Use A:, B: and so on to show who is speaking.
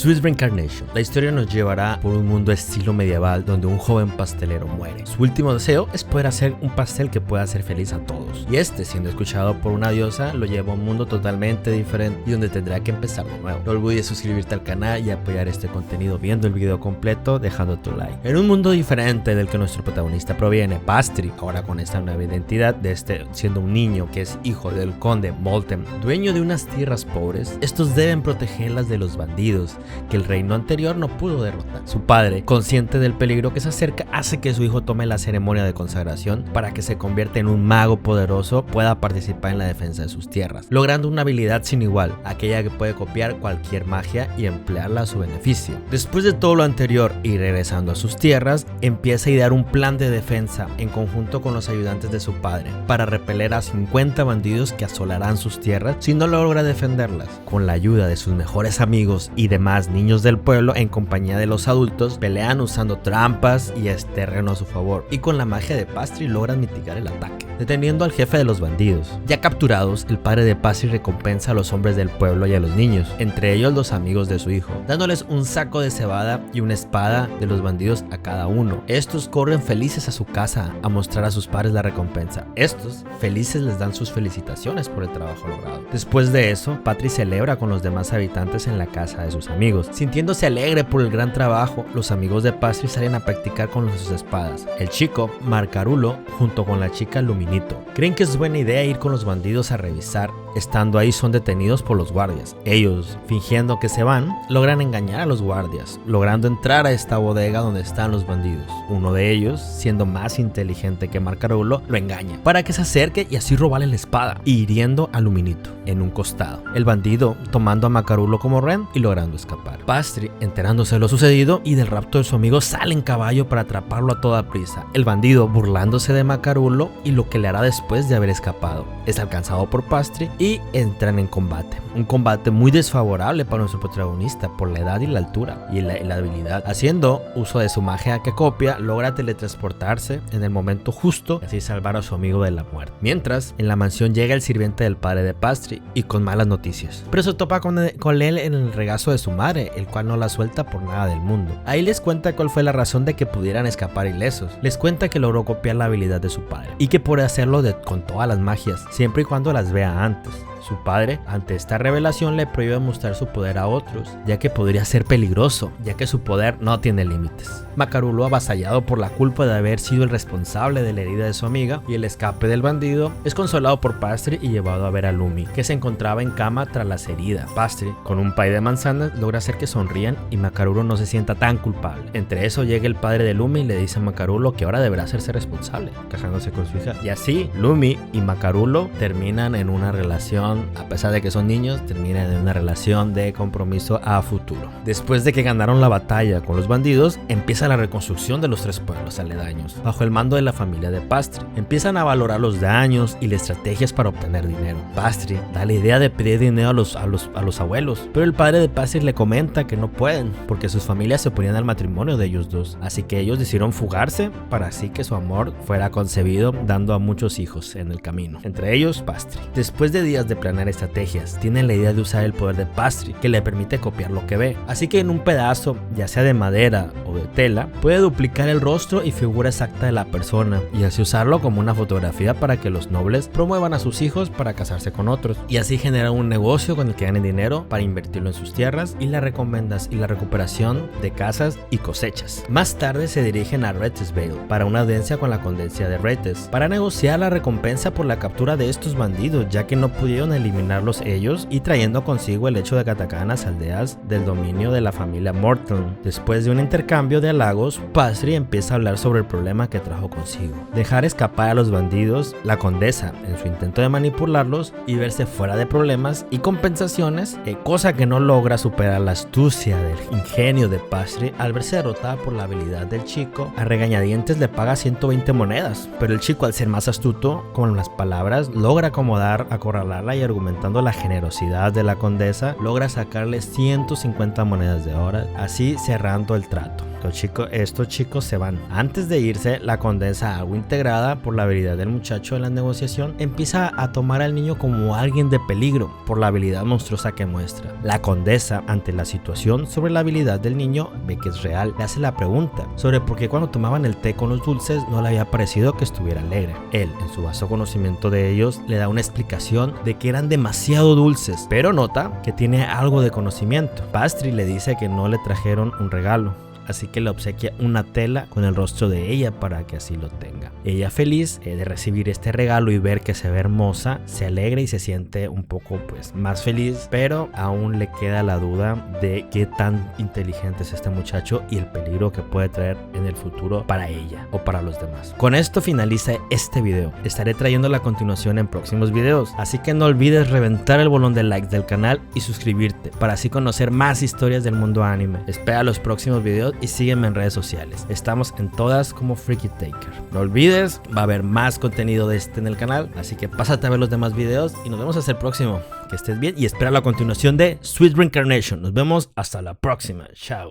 A: Swiss Reincarnation. La historia nos llevará por un mundo estilo medieval donde un joven pastelero muere. Su último deseo es poder hacer un pastel que pueda hacer feliz a todos. Y siendo escuchado por una diosa, lo lleva a un mundo totalmente diferente y donde tendrá que empezar de nuevo. No olvides suscribirte al canal y apoyar este contenido viendo el video completo, dejando tu like. En un mundo diferente del que nuestro protagonista proviene, Pastry, ahora con esta nueva identidad de siendo un niño que es hijo del conde Molten, dueño de unas tierras pobres, estos deben protegerlas de los bandidos que el reino anterior no pudo derrotar. Su padre, consciente del peligro que se acerca, hace que su hijo tome la ceremonia de consagración para que se convierta en un mago poderoso, pueda participar en la defensa de sus tierras, logrando una habilidad sin igual, aquella que puede copiar cualquier magia y emplearla a su beneficio. Después de todo lo anterior y regresando a sus tierras, empieza a idear un plan de defensa en conjunto con los ayudantes de su padre para repeler a 50 bandidos que asolarán sus tierras si no logra defenderlas. Con la ayuda de sus mejores amigos y demás niños del pueblo, en compañía de los adultos, pelean usando trampas y terreno a su favor, y con la magia de Pastry logran mitigar el ataque, deteniendo al jefe de los bandidos. Ya capturados, el padre de Pastry recompensa a los hombres del pueblo y a los niños, entre ellos los amigos de su hijo, dándoles un saco de cebada y una espada de los bandidos a cada uno. Estos corren felices a su casa a mostrar a sus padres la recompensa. Estos felices les dan sus felicitaciones por el trabajo logrado. Después de eso, Pastry celebra con los demás habitantes en la casa de sus amigos. Sintiéndose alegre por el gran trabajo, los amigos de Pastry salen a practicar con sus espadas. El chico, Marcarulo, junto con la chica Luminito, creen que es buena idea ir con los bandidos a revisar. Estando ahí son detenidos por los guardias. Ellos, fingiendo que se van, logran engañar a los guardias, logrando entrar a esta bodega donde están los bandidos. Uno de ellos, siendo más inteligente que Marcarulo, lo engaña para que se acerque y así robarle la espada, hiriendo a Luminito en un costado. El bandido tomando a Marcarulo como rehén y logrando escapar. Pastry, enterándose de lo sucedido y del rapto de su amigo, sale en caballo para atraparlo a toda prisa. El bandido, burlándose de Marcarulo y lo que le hará después de haber escapado, es alcanzado por Pastry y entran en combate. Un combate muy desfavorable para nuestro protagonista por la edad y la altura y la habilidad. Haciendo uso de su magia que copia, logra teletransportarse en el momento justo y así salvar a su amigo de la muerte. Mientras, en la mansión llega el sirviente del padre de Pastry y con malas noticias, pero se topa con él en el regazo de su madre, el cual no la suelta por nada del mundo. Ahí les cuenta cuál fue la razón de que pudieran escapar ilesos. Les cuenta que logró copiar la habilidad de su padre y que puede hacerlo con todas las magias, siempre y cuando las vea antes. Su padre, ante esta revelación, le prohíbe mostrar su poder a otros, ya que podría ser peligroso, ya que su poder no tiene límites. Marcarulo, avasallado por la culpa de haber sido el responsable de la herida de su amiga y el escape del bandido, es consolado por Pastry y llevado a ver a Lumi, que se encontraba en cama tras las heridas. Pastry, con un pay de manzanas, logra hacer que sonrían y Marcarulo no se sienta tan culpable. Entre eso llega el padre de Lumi y le dice a Marcarulo que ahora deberá hacerse responsable, casándose con su hija. Y así, Lumi y Marcarulo terminan en una relación, a pesar de que son niños, terminan en una relación de compromiso a futuro. Después de que ganaron la batalla con los bandidos, empieza la reconstrucción de los 3 pueblos aledaños, bajo el mando de la familia de Pastry. Empiezan a valorar los daños y las estrategias para obtener dinero. Pastry da la idea de pedir dinero a los abuelos, pero el padre de Pastry le comenta que no pueden, porque sus familias se oponían al matrimonio de ellos dos, así que ellos decidieron fugarse para así que su amor fuera concebido, dando a muchos hijos en el camino, entre ellos Pastry. Después de días de planear estrategias, tienen la idea de usar el poder de Pastry, que le permite copiar lo que ve, así que en un pedazo, ya sea de madera o de tela, puede duplicar el rostro y figura exacta de la persona y así usarlo como una fotografía para que los nobles promuevan a sus hijos para casarse con otros y así generar un negocio con el que ganen dinero para invertirlo en sus tierras y la recuperación de casas y cosechas. Más tarde se dirigen a Rettesvale para una audiencia con la condesa de Rettes para negociar la recompensa por la captura de estos bandidos, ya que no pudieron eliminarlos ellos y trayendo consigo el hecho de que atacaran las aldeas del dominio de la familia Morton. Después de un intercambio de halagos, Pastry empieza a hablar sobre el problema que trajo consigo: dejar escapar a los bandidos, la condesa en su intento de manipularlos y verse fuera de problemas y compensaciones, cosa que no logra superar la astucia del ingenio de Pastry al verse derrotada por la habilidad del chico. A regañadientes le paga 120 monedas, pero el chico, al ser más astuto con las palabras, logra acorralarla y argumentando la generosidad de la condesa, logra sacarle 150 monedas de oro, así cerrando el trato. Estos chicos se van. Antes de irse, la condesa, algo integrada por la habilidad del muchacho en la negociación, empieza a tomar al niño como alguien de peligro por la habilidad monstruosa que muestra. La condesa, ante la situación sobre la habilidad del niño, ve que es real. Le hace la pregunta sobre por qué cuando tomaban el té con los dulces no le había parecido que estuviera alegre. Él, en su vasto conocimiento de ellos, le da una explicación de que eran demasiado dulces, pero nota que tiene algo de conocimiento. Pastry le dice que no le trajeron un regalo, así que le obsequia una tela con el rostro de ella para que así lo tenga. Ella, feliz de recibir este regalo y ver que se ve hermosa, se alegra y se siente un poco más feliz, pero aún le queda la duda de qué tan inteligente es este muchacho y el peligro que puede traer en el futuro para ella o para los demás. Con esto finaliza este video. Estaré trayendo la continuación en próximos videos, así que no olvides reventar el bolón de likes del canal y suscribirte para así conocer más historias del mundo anime. Espera los próximos videos y sígueme en redes sociales. Estamos en todas como Freaky Taker. No olvides, va a haber más contenido de este en el canal, así que pásate a ver los demás videos y nos vemos hasta el próximo. Que estés bien y espera la continuación de Sweet Reincarnation. Nos vemos hasta la próxima. Chao.